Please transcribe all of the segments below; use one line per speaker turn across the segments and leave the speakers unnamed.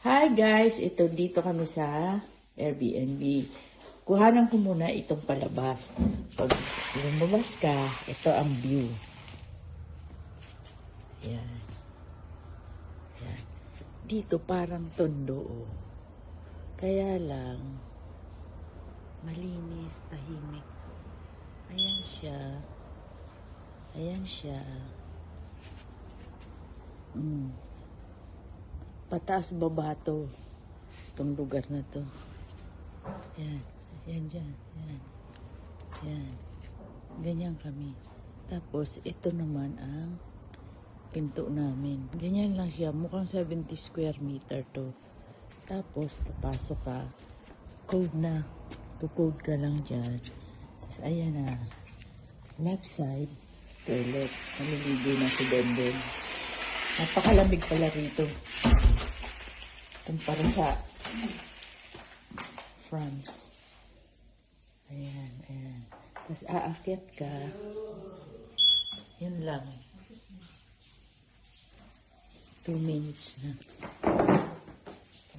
Hi guys! Dito kami sa Airbnb. Kuhanan ko muna itong palabas. Pag lumabas ka, ito ang view. Yan. Yan. Dito parang tondo. Oh. Kaya lang, malinis, tahimik. Ayan siya. Ayan siya. Pataas baba to. Itong lugar na to. Yan. Yan dyan. Yan. Yan. Ganyan kami. Tapos, ito naman ang pinto namin. Ganyan lang siya. Mukhang 70 square meter to. Tapos, papasok ka. Code na. Kukode ka lang dyan. Tapos, ayan na. Left side, toilet. Naliligo na si Benden. Napakalamig pala rito. Kumpara sa France. Ayan, ayan. Tapos aakyat ka. Yun lang. 2 minutes na.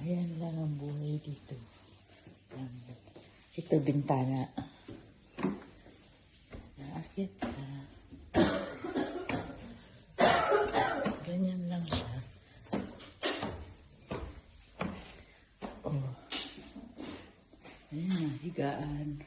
Ayan lang ang buhay dito. Ito bintana. Aakyat ka. Ganyan lang siya. Oh. Ayan, higaan.